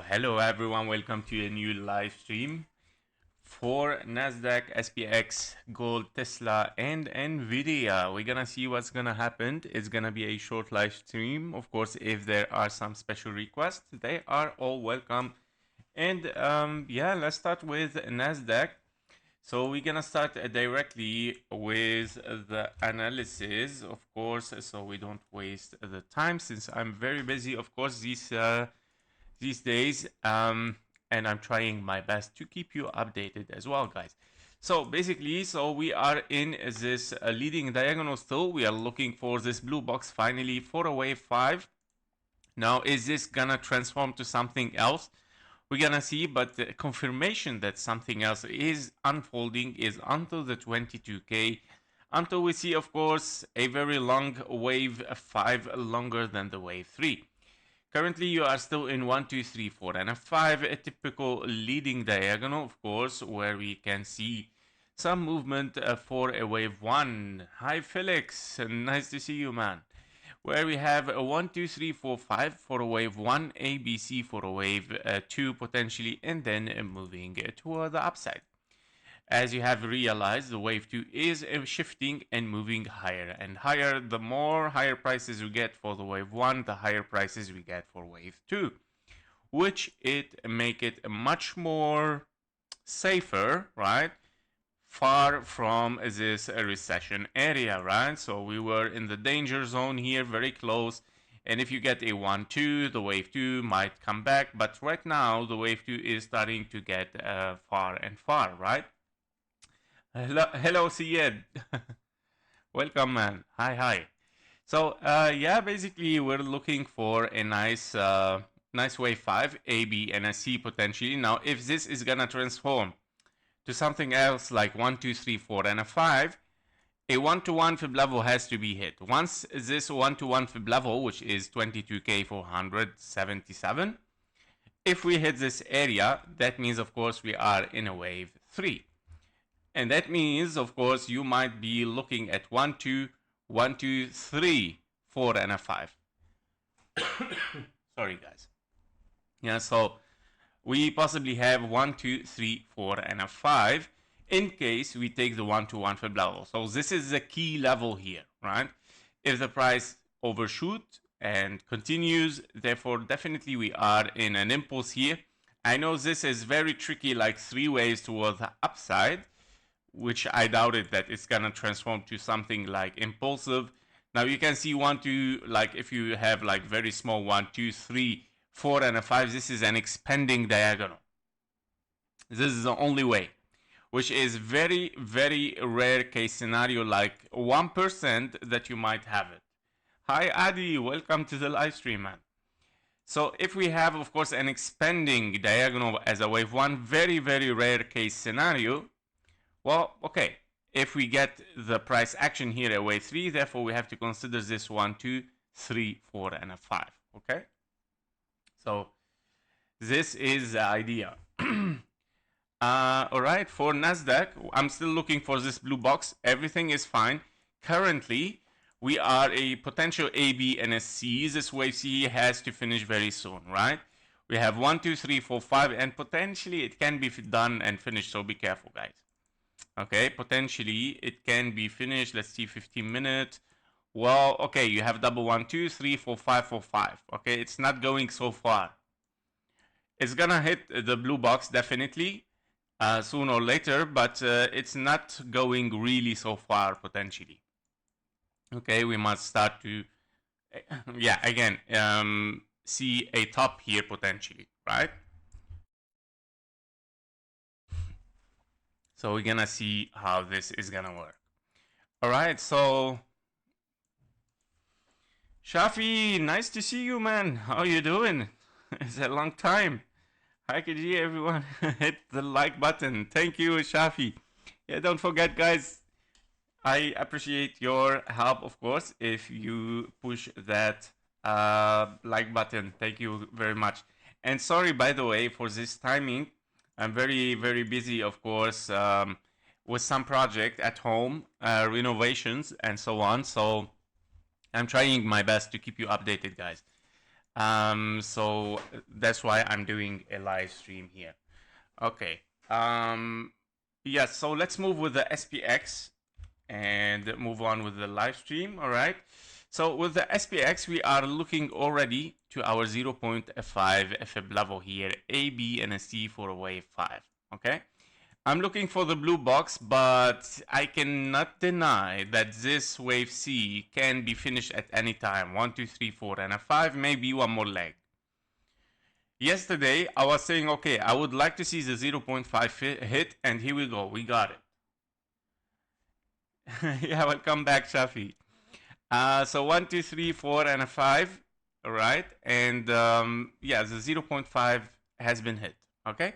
Hello everyone, welcome to a new live stream for NASDAQ, SPX, Gold, Tesla, and Nvidia. We're gonna see what's gonna happen. It's gonna be a short live stream. Of course, if there are some special requests, they are all welcome. And yeah, let's start with NASDAQ. So we're gonna start directly with the analysis, of course, so we don't waste the time since I'm very busy, of course, these days, and I'm trying my best to keep you updated as well, guys. So basically, we are in this leading diagonal still. We are looking for this blue box finally for a wave 5. Now, is this gonna transform to something else? We're gonna see, but the confirmation that something else is unfolding is until the 22K, until we see, of course, a very long wave 5, longer than the wave 3. Currently, you are still in 1, 2, 3, 4, and a 5, a typical leading diagonal, of course, where we can see some movement for a wave 1. Hi, Felix. Nice to see you, man. Where we have a 1, 2, 3, 4, 5 for a wave 1, ABC for a wave 2 potentially, and then moving toward the upside. As you have realized, the wave 2 is shifting and moving higher and higher. The more higher prices we get for the wave 1, the higher prices we get for wave 2, which it make it much more safer, right? Far from this recession area, right? So we were in the danger zone here, very close. And if you get a 1, 2, the wave 2 might come back. But right now, the wave 2 is starting to get far and far, right? Hello, Syed. Welcome, man. Hi. So, yeah, basically, we're looking for a nice wave 5, A, B, and a C potentially. Now, if this is gonna transform to something else like 1, 2, 3, 4, and a 5, a 1-to-1 fib level has to be hit. Once this 1-to-1 fib level, which is 22K477, if we hit this area, that means, of course, we are in a wave 3. And that means, of course, you might be looking at 1, 2, 1, 2, 3, 4, and a 5. Sorry, guys. Yeah, so we possibly have 1, 2, 3, 4, and a 5 in case we take the 1-to-1 fib level. So this is the key level here, right? If the price overshoot and continues, therefore, definitely we are in an impulse here. I know this is very tricky, like 3 ways towards the upside, which I doubted that it's gonna transform to something like impulsive. Now you can see 1, 2, like if you have like very small 1, 2, 3, 4, and a 5, this is an expanding diagonal. This is the only way, which is very, very rare case scenario, like 1% that you might have it. Hi, Adi, welcome to the live stream, man. So if we have, of course, an expanding diagonal as a wave 1, very, very rare case scenario, well, okay, if we get the price action here at wave 3, therefore we have to consider this 1, 2, 3, 4, and a 5. Okay? So this is the idea. All right, for NASDAQ, I'm still looking for this blue box. Everything is fine. Currently, we are a potential A, B, and a C. This wave C has to finish very soon, right? We have 1, 2, 3, 4, 5, and potentially it can be done and finished, so be careful, guys. Okay, potentially it can be finished. Let's see, 15 minutes. Well, okay, you have double 1, 2, 3, 4, 5, 4, 5. Okay, it's not going so far. It's gonna hit the blue box definitely sooner or later, but it's not going really so far potentially. Okay, we must start to, yeah, again, see a top here potentially, right? So we're gonna see how this is gonna work. All right, so Shafi, nice to see you, man. How you doing? It's a long time. Hi, KG, everyone. Hit the like button. Thank you, Shafi. Yeah, don't forget, guys. I appreciate your help, of course, if you push that like button. Thank you very much. And sorry, by the way, for this timing. I'm very, very busy, of course, with some project at home, renovations, and so on. So I'm trying my best to keep you updated, guys. So that's why I'm doing a live stream here. Okay. Yes, so let's move with the SPX and move on with the live stream. All right. So with the SPX, we are looking already to our 0.5 fib level here, A, B, and a C for a wave 5. Okay. I'm looking for the blue box, but I cannot deny that this wave C can be finished at any time. 1, 2, 3, 4, and a 5, maybe one more leg. Yesterday, I was saying, okay, I would like to see the 0.5 hit, and here we go. We got it. Yeah, welcome back, Shafi. So 1, 2, 3, 4, and a 5, all right? And yeah, the 0.5 has been hit, okay?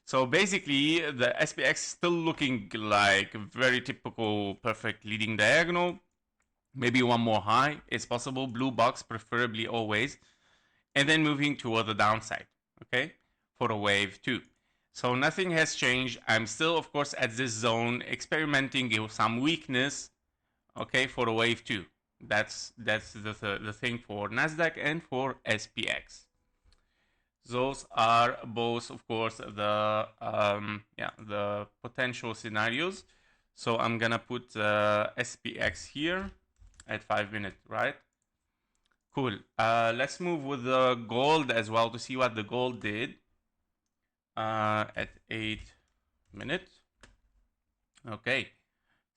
So basically, the SPX is still looking like a very typical perfect leading diagonal. Maybe one more high is possible, blue box preferably always. And then moving toward the downside, okay, for a wave 2. So nothing has changed. I'm still, of course, at this zone, experimenting with some weakness, okay, for a wave 2. That's the thing for NASDAQ and for SPX. Those are both, of course, the the potential scenarios. So I'm gonna put SPX here at 5 minutes, right? Cool. Let's move with the gold as well to see what the gold did at 8 minutes. Okay.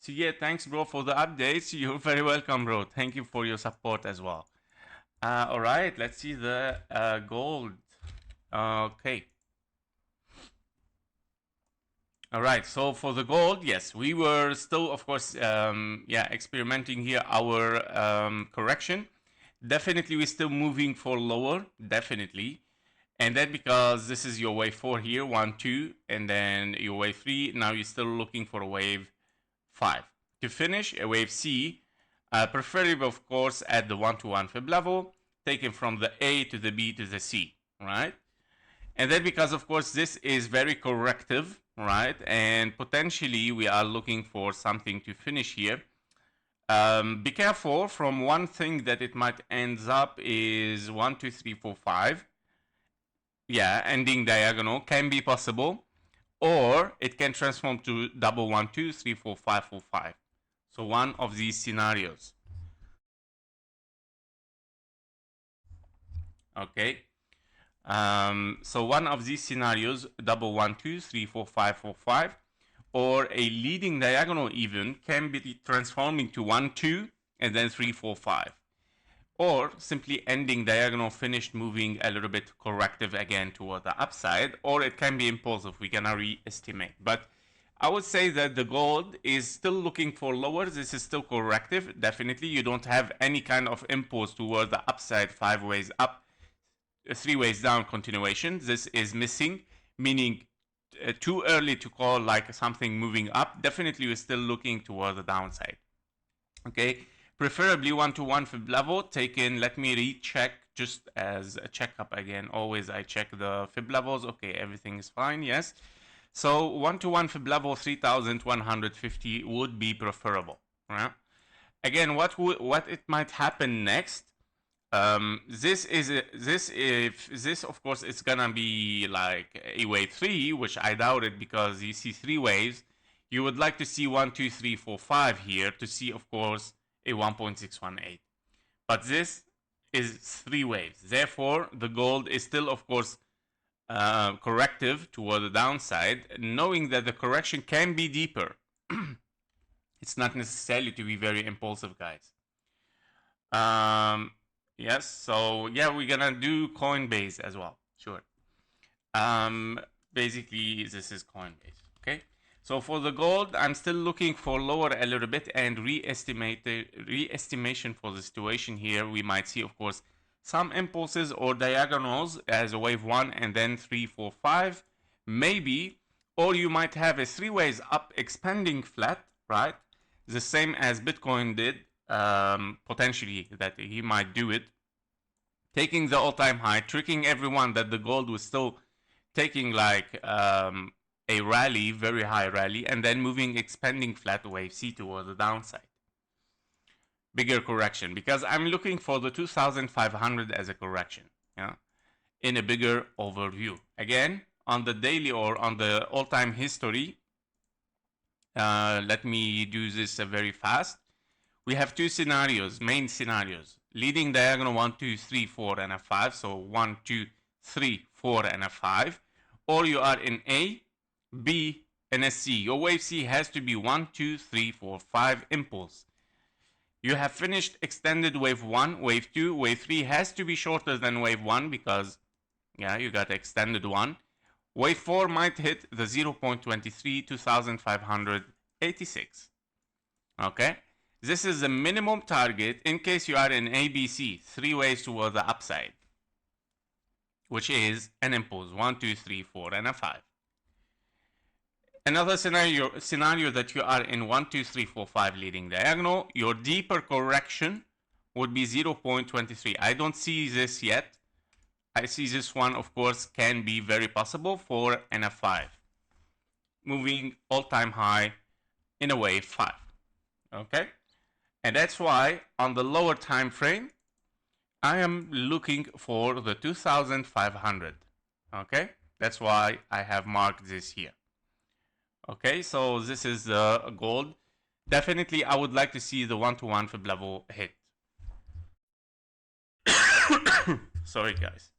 So yeah, thanks, bro, for the updates. You're very welcome, bro. Thank you for your support as well. All right, let's see the gold. Okay. All right, so for the gold, yes, we were still, of course, experimenting here our correction. Definitely, we're still moving for lower, definitely. And then because this is your wave 4 here, 1, 2, and then your wave 3, now you're still looking for a wave 5. To finish, a wave C, preferably, of course, at the 1-to-1 fib level, taken from the A to the B to the C, right? And then because, of course, this is very corrective, right? And potentially we are looking for something to finish here. Be careful from one thing that it might end up is 1, 2, 3, 4, 5. Yeah, ending diagonal can be possible. Or it can transform to double 1, 2, 3, 4, 5, 4, 5. So one of these scenarios. Okay. So one of these scenarios, double 1, 2, 3, 4, 5, 4, 5, or a leading diagonal even can be transforming to 1, 2, and then 3, 4, 5. Or simply ending diagonal finished moving a little bit corrective again toward the upside, or it can be impulsive. We're gonna re-estimate. But I would say that the gold is still looking for lower. This is still corrective. Definitely, you don't have any kind of impulse toward the upside 5 ways up, 3 ways down continuation. This is missing, meaning too early to call like something moving up. Definitely we're still looking toward the downside. Okay, preferably 1-to-1 fib level taken. Let me recheck just as a checkup again. Always I check the fib levels. Okay, everything is fine. Yes. So 1-to-1 fib level 3,150 would be preferable. Right? Again, what it might happen next? This of course it's gonna be like a wave 3, which I doubt it because you see 3 waves. You would like to see 1, 2, 3, 4, 5 here to see, of course, a 1.618. But this is 3 waves. Therefore, the gold is still, of course, corrective toward the downside, knowing that the correction can be deeper. It's not necessarily to be very impulsive, guys. Yes, so yeah, we're gonna do Coinbase as well. Sure. Basically, this is Coinbase. Okay. So for the gold, I'm still looking for lower a little bit and re-estimation for the situation here. We might see, of course, some impulses or diagonals as a wave 1 and then 3, 4, 5, maybe, or you might have a 3 waves up expanding flat, right? The same as Bitcoin did, potentially that he might do it, taking the all-time high, tricking everyone that the gold was still taking like a rally, very high rally, and then moving expanding flat wave C towards the downside. Bigger correction, because I'm looking for the 2,500 as a correction, yeah, in a bigger overview. Again, on the daily or on the all-time history, let me do this very fast. We have 2 scenarios, main scenarios. Leading diagonal 1, 2, 3, 4, and a 5. So 1, 2, 3, 4, and a 5. Or you are in A, B, and a C. Your wave C has to be 1, 2, 3, 4, 5 impulse. You have finished extended wave 1, wave 2, wave 3 has to be shorter than wave 1 because, yeah, you got extended 1. Wave 4 might hit the 0.23, 2,586. Okay? This is the minimum target in case you are in ABC, 3 waves toward the upside, which is an impulse 1, 2, 3, 4, and a 5. Another scenario that you are in 1, 2, 3, 4, 5 leading diagonal, your deeper correction would be 0.23. I don't see this yet. I see this one, of course, can be very possible for an F5. Moving all-time high in a wave 5. Okay? And that's why on the lower time frame, I am looking for the 2,500. Okay? That's why I have marked this here. Okay, so this is the gold. Definitely, I would like to see the 1-to-1 fib level hit. Sorry, guys.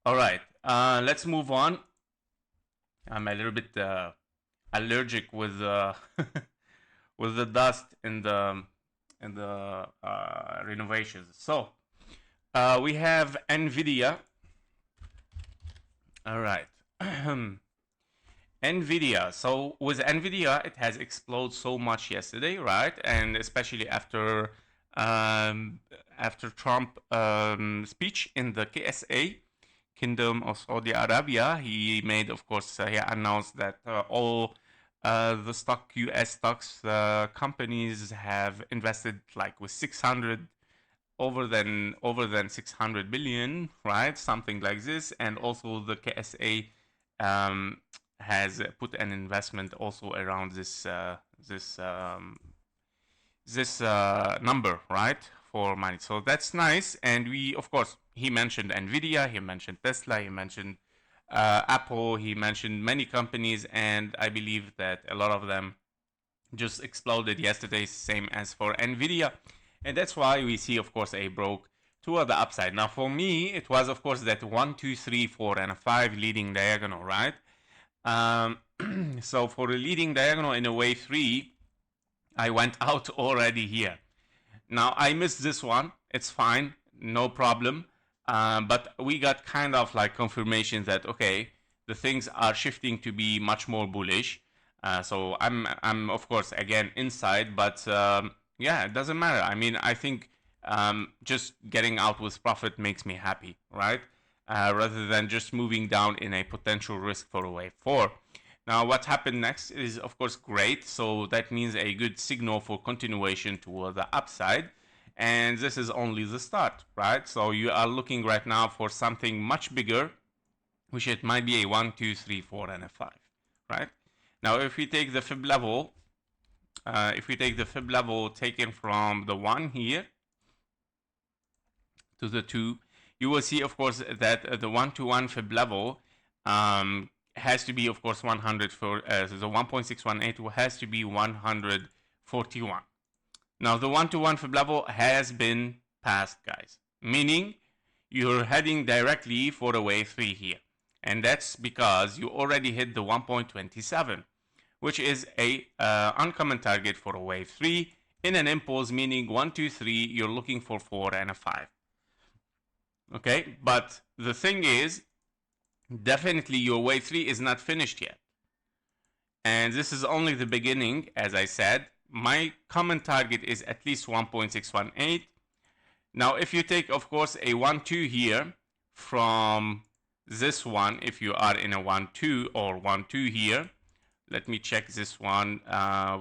All right, let's move on. I'm a little bit allergic with with the dust in the renovations. So we have Nvidia. All right. Nvidia. So with Nvidia, it has exploded so much yesterday, right? And especially after Trump speech in the KSA, Kingdom of Saudi Arabia, he made, of course, he announced that all the U.S. stocks companies have invested like with 600 over than 600 billion, right? Something like this, and also the KSA has put an investment also around this number, right, for money. So that's nice. And we, of course, he mentioned Nvidia, he mentioned Tesla, he mentioned Apple, he mentioned many companies, and I believe that a lot of them just exploded yesterday, same as for Nvidia. And that's why we see, of course, a broke toward the upside. Now, for me, it was, of course, that 1, 2, 3, 4, and a 5 leading diagonal, right? So for the leading diagonal in a wave 3, I went out already here. Now, I missed this one. It's fine, no problem. But we got kind of like confirmation that, okay, the things are shifting to be much more bullish. So I'm of course, again, inside, but yeah, it doesn't matter. I mean, I think just getting out with profit makes me happy, right? rather than just moving down in a potential risk for a wave 4. Now what happened next is of course great, so that means a good signal for continuation toward the upside, and this is only the start, right? So you are looking right now for something much bigger, which it might be a 1, 2, 3, 4, and a 5, right? Now if we take the fib level, taken from the 1 here to the 2, you will see of course that the 1-to-1 fib level has to be of course 100 for so the 1.618 has to be 141. Now the 1-to-1 fib level has been passed, guys, meaning you're heading directly for a wave 3 here, and that's because you already hit the 1.27, which is a uncommon target for a wave 3 in an impulse, meaning 1, 2, 3, you're looking for 4 and a 5. Okay, but the thing is, definitely your wave 3 is not finished yet, and this is only the beginning. As I said, my common target is at least 1.618. Now if you take of course a 1-2 here from this one, if you are in a 1-2 or 1-2 here, let me check this one.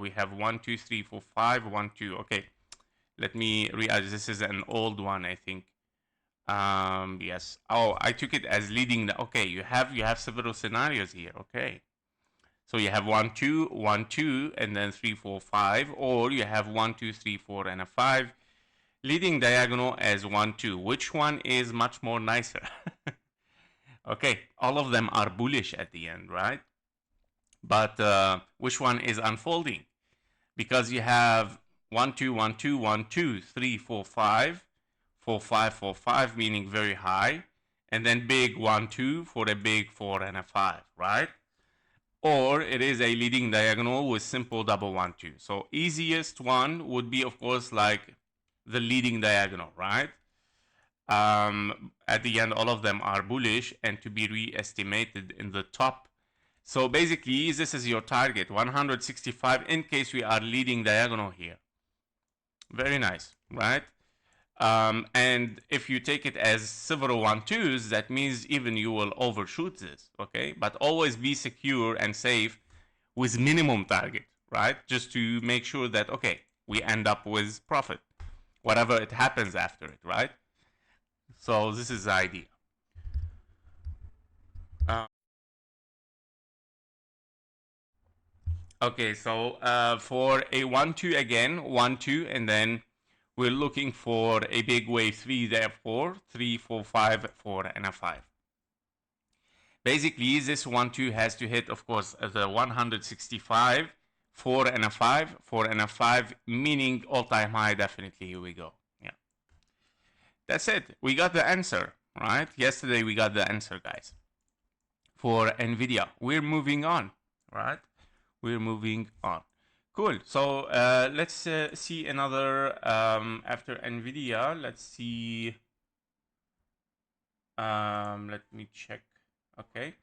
We have 1, 2, 3, 4, 5, 1, 2. Okay, let me this is an old one, I think. Yes. Oh, I took it as leading the. Okay, you have several scenarios here. Okay, so you have 1, 2, 1, 2, and then 3, 4, 5, or you have 1, 2, 3, 4, and a 5, leading diagonal as 1, 2. Which one is much more nicer? Okay, all of them are bullish at the end, right? But which one is unfolding? Because you have 1, 2, 1, 2, 1, 2, 3, 4, 5, 4, 5, 4, 5, meaning very high, and then big 1, 2 for a big 4 and a 5, right? Or it is a leading diagonal with simple double 1, 2. So easiest one would be of course like the leading diagonal, right? At the end, all of them are bullish and to be re-estimated in the top. So basically, this is your target, 165, in case we are leading diagonal here. Very nice, right? And if you take it as several 1-2s, that means even you will overshoot this, okay? But always be secure and safe with minimum target, right? Just to make sure that, okay, we end up with profit, whatever it happens after it, right? So this is the idea. Okay, so for a 1-2 again, 1-2, and then we're looking for a big wave 3, therefore 3, 4, 5, 4, and a 5. Basically, this 1-2 has to hit, of course, the 165, 4 and a 5, 4 and a 5, meaning all-time high. Definitely, here we go. Yeah, that's it. We got the answer, right? Yesterday we got the answer, guys, for Nvidia. We're moving on, right? We're moving on. Cool. So let's see another after Nvidia. Let's see. Let me check. Okay.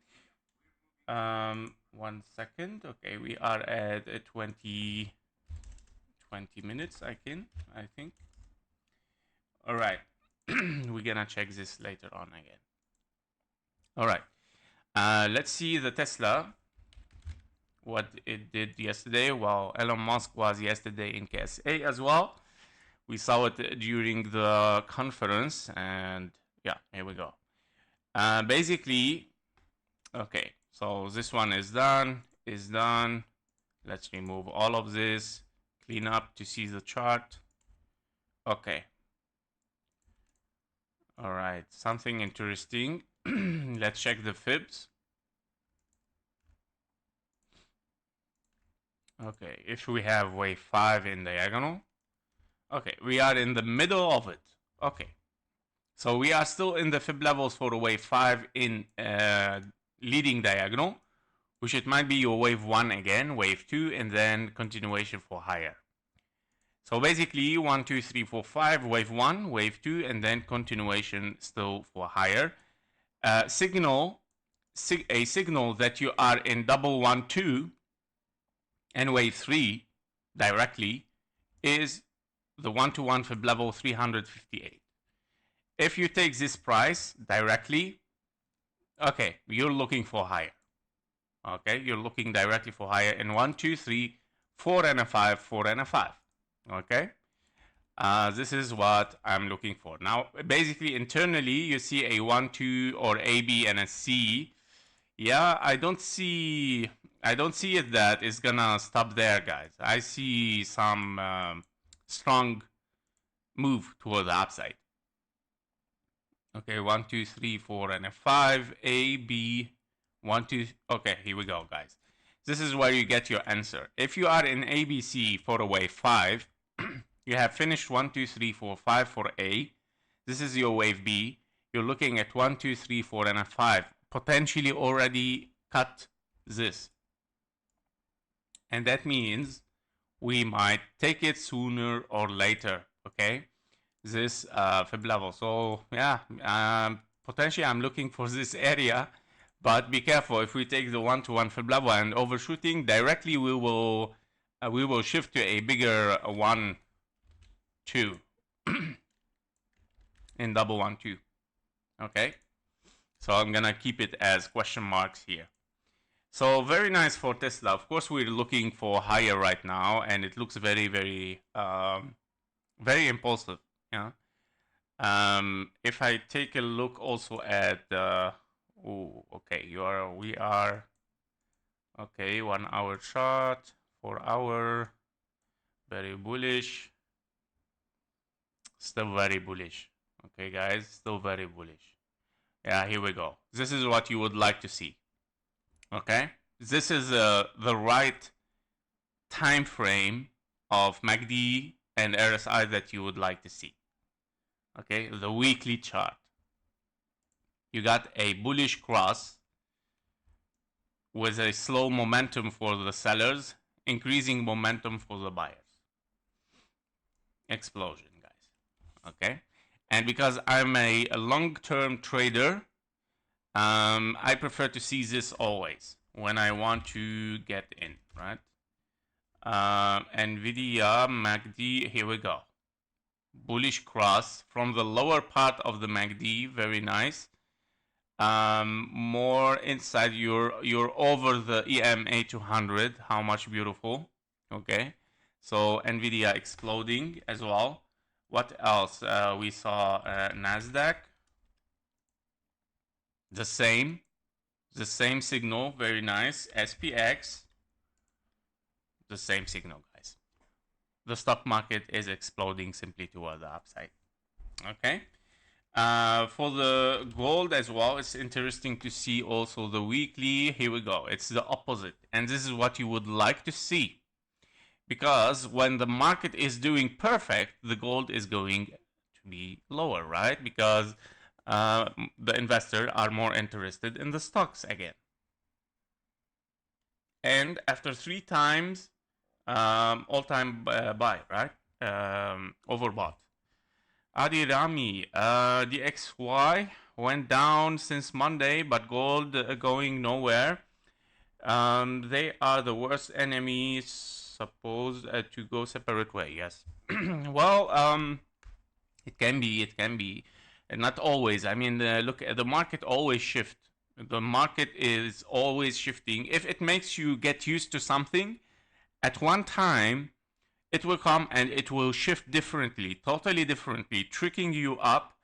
1 second. Okay, we are at 20 minutes. I think. All right. We're gonna check this later on again. All right. Let's see the Tesla, what it did yesterday. Well, Elon Musk was yesterday in KSA as well. We saw it during the conference, and yeah, here we go. Basically, okay, so this one is done. Let's remove all of this, clean up to see the chart. Okay. All right, something interesting. Let's check the fibs. Okay, if we have wave 5 in diagonal, okay, we are in the middle of it. Okay, so we are still in the fib levels for the wave 5 in leading diagonal, which it might be your wave 1 again, wave 2, and then continuation for higher. So basically 1, 2, 3, 4, 5, wave 1, wave 2, and then continuation still for higher. A signal that you are in double 1, 2 and wave 3 directly is the 1-to-1 fib level 358. If you take this price directly, Okay, you're looking for higher. Okay, you're looking directly for higher in 1, 2, 3, 4 and a 5, 4 and a 5. Okay, this is what I'm looking for. Now, basically, internally, you see a 1, 2, or A, B, and a C. Yeah, I don't see it that it's gonna stop there, guys. I see some strong move toward the upside. Okay, 1, 2, 3, 4, and a 5. A, B, 1, 2. Okay, here we go, guys. This is where you get your answer. If you are in ABC for a wave 5, you have finished 1, 2, 3, 4, 5 for A. This is your wave B. You're looking at 1, 2, 3, 4, and a 5. Potentially already cut this. And that means we might take it sooner or later, okay? This fib level. So yeah, potentially I'm looking for this area, but be careful. If we take the 1-to-1 fib level and overshooting directly, we will shift to a bigger 1, 2 in double 1, 2. Okay, so I'm gonna keep it as question marks here. So very nice for Tesla. Of course, we're looking for higher right now, and it looks very, very, very impulsive. Yeah. If I take a look also at okay, we are okay, 1 hour chart, 4 hour, very bullish, still very bullish. Okay, guys, still very bullish. Yeah, here we go. This is what you would like to see. Okay, this is the right time frame of MACD and RSI that you would like to see. Okay, the weekly chart. You got a bullish cross with a slow momentum for the sellers, increasing momentum for the buyers. Explosion, guys. Okay, and because I'm a long-term trader, I prefer to see this always when I want to get in, right? Nvidia, MACD, here we go. Bullish cross from the lower part of the MACD, very nice. More inside, you're over the EMA 200. How much beautiful. Okay, so Nvidia exploding as well. What else? We saw NASDAQ. The same signal, very nice. SPX, the same signal, guys. The stock market is exploding simply toward the upside. Okay. For the gold as well, it's interesting to see also the weekly. Here we go. It's the opposite. And this is what you would like to see. Because when the market is doing perfect, the gold is going to be lower, right? Because the investors are more interested in the stocks again. And after 3 times, all-time buy, right? Overbought. Adi Rami, DXY went down since Monday, but gold going nowhere. They are the worst enemies, supposed to go separate way. Yes. Well, it can be. Not always. I mean, look, the market always shifts. The market is always shifting. If it makes you get used to something, at one time, it will come and it will shift differently, totally differently, tricking you up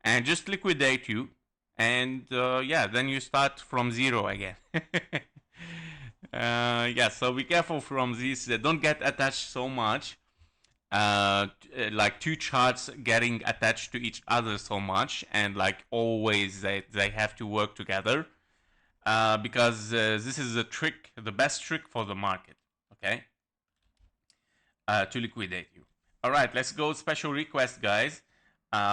and just liquidate you. And yeah, then you start from zero again. Yeah, so be careful from these. Don't get attached so much. Like 2 charts getting attached to each other so much, and like always they have to work together, because this is the best trick for the market, okay, to liquidate you. All right, let's go special request, guys.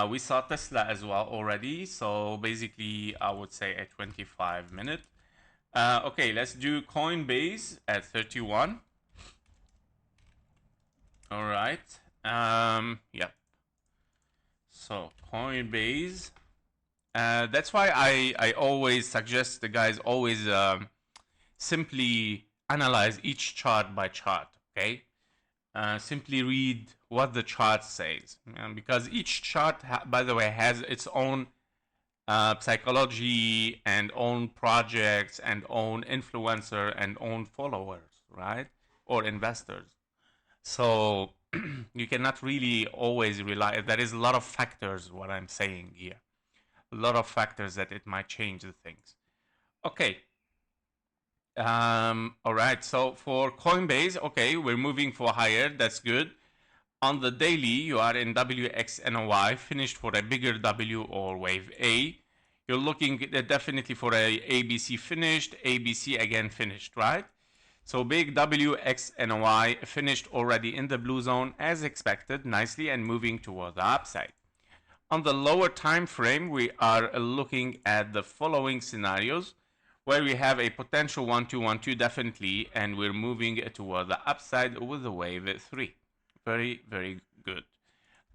We saw Tesla as well already, so basically I would say a 25-minute. Okay, let's do Coinbase at 31. All right. Yep. So Coinbase. That's why I always suggest the guys always simply analyze each chart by chart. Okay. Simply read what the chart says, because each chart, by the way, has its own psychology and own projects and own influencer and own followers, right? Or investors. So you cannot really always rely. There is a lot of factors, what I'm saying here. A lot of factors that it might change the things. Okay. All right. So for Coinbase, okay, we're moving for higher. That's good. On the daily, you are in WXNY, finished for a bigger W or wave A. You're looking definitely for a ABC finished, ABC again finished, right? So big WXNY finished already in the blue zone as expected, nicely and moving toward the upside. On the lower time frame, we are looking at the following scenarios where we have a potential 1-2-1-2 definitely, and we're moving toward the upside with the wave 3. Very, very good.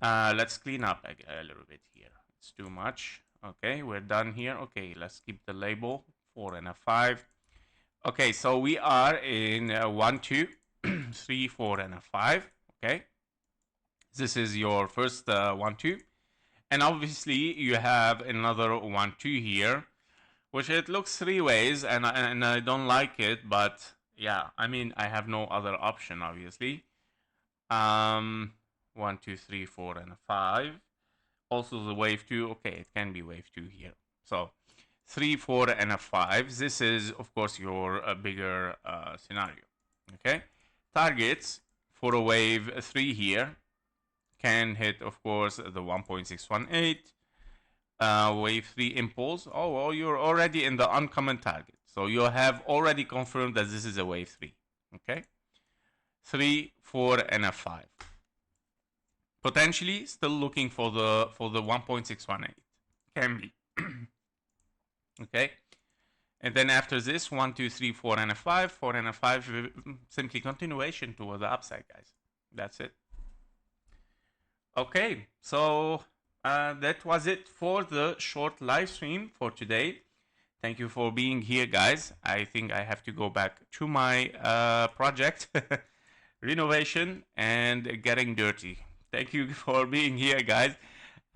Let's clean up a little bit here. It's too much. Okay, we're done here. Okay, let's keep the label 4 and a 5. Okay, so we are in 1, 2, 3, 4, and a 5. Okay, this is your first 1, 2, and obviously you have another 1, 2 here, which it looks 3 ways, and I don't like it, but yeah, I mean I have no other option, obviously. 1, 2, 3, 4, and a 5. Also the wave 2. Okay, it can be wave 2 here. So 3, 4, and a 5. This is, of course, your bigger scenario. Okay, targets for a wave 3 here can hit, of course, the 1.618. Wave 3 impulse. Oh, well, you're already in the uncommon target. So you have already confirmed that this is a wave 3. Okay, 3, 4, and a 5. Potentially still looking for the 1.618. Can be. Okay. And then after this, 1, 2, 3, 4, and a 5. 4 and a 5, simply continuation toward the upside, guys. That's it. Okay, so that was it for the short live stream for today. Thank you for being here, guys. I think I have to go back to my project, renovation, and getting dirty. Thank you for being here, guys.